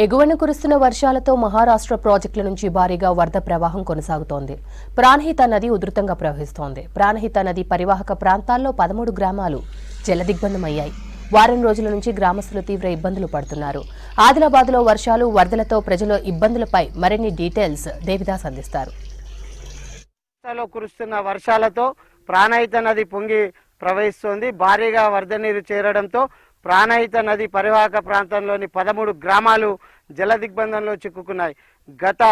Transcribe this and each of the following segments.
ఎగువన కురుస్తున్న వర్షాలతో మహారాష్ట్ర ప్రాజెక్టుల నుంచి భారీగా వరద ప్రవాహం కొనసాగుతోంది. ప్రాణహిత నది ఉధృతంగా ప్రవహిస్తోంది. ప్రాణహిత నది పరివాహక ప్రాంతాల్లో 13 గ్రామాలు జలదిగ్బంధమయ్యాయి. వారం రోజుల నుంచి గ్రామస్తులు తీవ్ర ఇబ్బందులు పడుతున్నారు. ఆదిలాబాద్లో వర్షాలు, వరదలతో ప్రజల ఇబ్బందులపై మరిన్ని డీటెయిల్స్ దేవిదాస్ అందిస్తారు. కురుస్తున్న వర్షాలతో ప్రాణహిత నది పొంగి ప్రవహిస్తోంది. భారీగా వరద నీరు చేరడంతో ప్రాణహిత నది పరివాహక ప్రాంతంలోని 13 గ్రామాలు జల దిగ్బంధంలో చిక్కుకున్నాయి. గత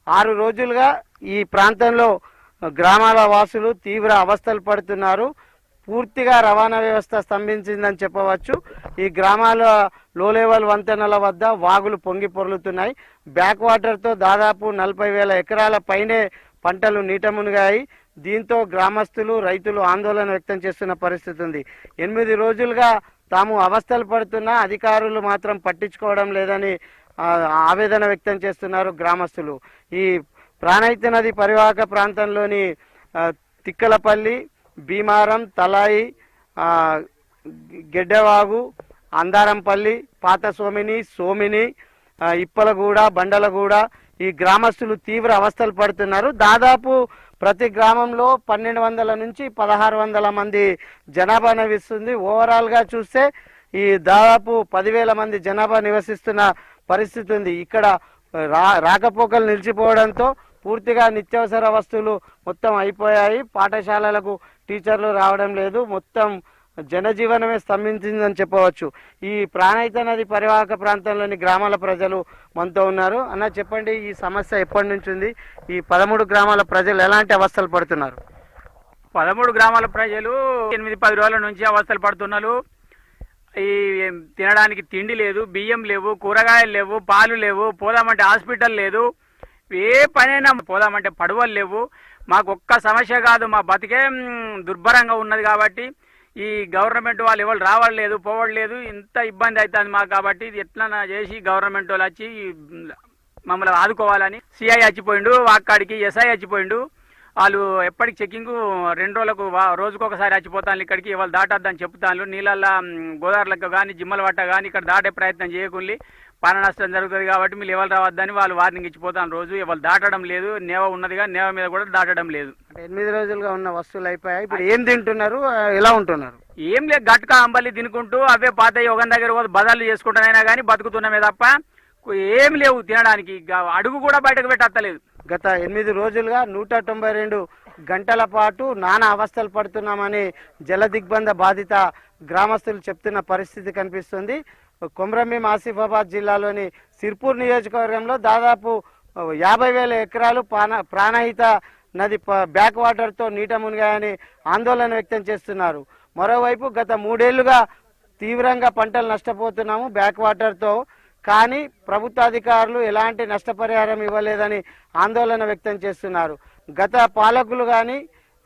6 రోజులుగా ఈ ప్రాంతంలో గ్రామాల వాసులు తీవ్ర అవస్థలు పడుతున్నారు. పూర్తిగా రవాణా వ్యవస్థ స్తంభించిందని చెప్పవచ్చు. ఈ గ్రామాల లో లెవెల్ వంతెనల వద్ద వాగులు పొంగి పొర్లుతున్నాయి. బ్యాక్ వాటర్తో దాదాపు 40,000 ఎకరాల పైనే పంటలు నీట మునిగాయి. దీంతో గ్రామస్తులు, రైతులు ఆందోళన వ్యక్తం చేస్తున్న పరిస్థితి ఉంది. 8 రోజులుగా తాము అవస్థలు పడుతున్నా అధికారులు మాత్రం పట్టించుకోవడం లేదని ఆవేదన వ్యక్తం చేస్తున్నారు గ్రామస్తులు. ఈ ప్రాణహిత నది పరివాహక ప్రాంతంలోని తిక్కలపల్లి, భీమారం, తలాయి, గెడ్డవాగు, అందారంపల్లి, పాత సోమిని, ఇప్పలగూడ, బండలగూడ ఈ గ్రామస్తులు తీవ్ర అవస్థలు పడుతున్నారు. దాదాపు ప్రతి గ్రామంలో 1200 నుంచి 1600 మంది జనాభా నివసిస్తుంది. ఓవరాల్గా చూస్తే ఈ దాదాపు 10,000 మంది జనాభా నివసిస్తున్న పరిస్థితి ఉంది. ఇక్కడ రాకపోకలు నిలిచిపోవడంతో పూర్తిగా నిత్యావసర వస్తువులు మొత్తం అయిపోయాయి. పాఠశాలలకు టీచర్లు రావడం లేదు. మొత్తం జనజీవనమే స్తంభించిందని చెప్పవచ్చు. ఈ ప్రాణహిత నది పరివాహక ప్రాంతంలోని గ్రామాల ప్రజలు మనతో ఉన్నారు. అన్న, చెప్పండి, ఈ సమస్య ఎప్పటి నుంచి ఉంది? ఈ 13 గ్రామాల ప్రజలు ఎలాంటి అవస్థలు పడుతున్నారు? 13 గ్రామాల ప్రజలు 8-10 రోజుల నుంచి అవస్థలు పడుతున్నారు. ఈ తినడానికి తిండి లేదు, బియ్యం లేవు, కూరగాయలు లేవు, పాలు లేవు, పోదామంటే హాస్పిటల్ లేదు, ఏ పనైనా పోదామంటే పడవలు లేవు. మాకు ఒక్క సమస్య కాదు, మా బతికే దుర్భరంగా ఉన్నది. కాబట్టి ఈ గవర్నమెంట్ వాళ్ళు ఎవరు రావట్లేదు, పోవట్లేదు, ఇంత ఇబ్బంది అవుతుంది మాకు. కాబట్టి ఇది ఎట్లా చేసి గవర్నమెంట్ వాళ్ళు వచ్చి మమ్మల్ని ఆదుకోవాలని సిఐ వచ్చిపోయిండు, అక్కడికి ఎస్ఐ వచ్చిపోయిండు. వాళ్ళు ఎప్పటికి చెకింగ్ 2 రోజులకు రోజుకొకసారి వచ్చిపోతాను. ఇక్కడికి ఇవాళ దాటద్దని చెప్తాను. నీళ్ళల్లో గోదావరిలకు కానీ జిమ్మల కానీ ఇక్కడ దాటే ప్రయత్నం చేయకుండా ప్రాణ నష్టం జరుగుతుంది. కాబట్టి మీరు ఎవరు రావద్దని వాళ్ళు వార్నింగ్ ఇచ్చిపోతాను. రోజు ఎవరు దాటడం లేదు. నేవ ఉన్నదిగా నేవ మీద కూడా దాటడం లేదు. 8 రోజులుగా ఉన్న వస్తువులు అయిపోయాయి. ఇప్పుడు ఏం తింటున్నారు, ఎలా ఉంటున్నారు? ఏం లేదు, గట్కా అంబలి తినుకుంటూ అవే పాత యుగం దగ్గర పోతే బదాలు చేసుకుంటానైనా కానీ బతుకుతున్నామే తప్ప ఏం లేవు తినడానికి. అడుగు కూడా బయటకు పెట్టలేదు. గత 8 రోజులుగా 192 గంటల పాటు నానా అవస్థలు పడుతున్నామని జల దిగ్బంధ బాధిత గ్రామస్తులు చెప్తున్న పరిస్థితి కనిపిస్తుంది. కొమ్రంభీం ఆసిఫాబాద్ జిల్లాలోని సిర్పూర్ నియోజకవర్గంలో దాదాపు 50,000 ఎకరాలు ప్రాణహిత నది బ్యాక్ వాటర్తో నీట మునిగాయని ఆందోళన వ్యక్తం చేస్తున్నారు. మరోవైపు గత 3 ఏళ్లుగా తీవ్రంగా పంటలు నష్టపోతున్నాము బ్యాక్ వాటర్తో. కానీ ప్రభుత్వ అధికారులు ఎలాంటి నష్టపరిహారం ఇవ్వలేదని ఆందోళన వ్యక్తం చేస్తున్నారు. గత పాలకులు కానీ,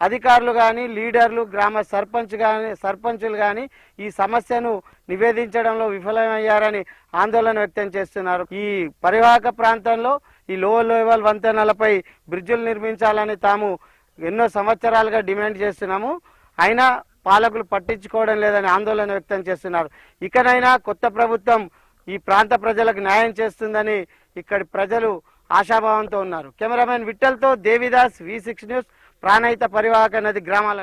అధికారులు కానీ, లీడర్లు, గ్రామ సర్పంచులు కానీ ఈ సమస్యను నివేదించడంలో విఫలమయ్యారని ఆందోళన వ్యక్తం చేస్తున్నారు. ఈ పరివాహక ప్రాంతంలో ఈ లో లెవెల్ వంతెనలపై బ్రిడ్జులు నిర్మించాలని తాము ఎన్నో సంవత్సరాలుగా డిమాండ్ చేస్తున్నాము. అయినా పాలకులు పట్టించుకోవడం లేదని ఆందోళన వ్యక్తం చేస్తున్నారు. ఇకనైనా కొత్త ప్రభుత్వం ఈ ప్రాంత ప్రజలకు న్యాయం చేస్తుందని ఇక్కడి ప్రజలు ఆశాభావంతో ఉన్నారు. కెమెరామెన్ విఠల్తో దేవిదాస్, V6 న్యూస్, ప్రాణహిత పరివాహక నది గ్రామాల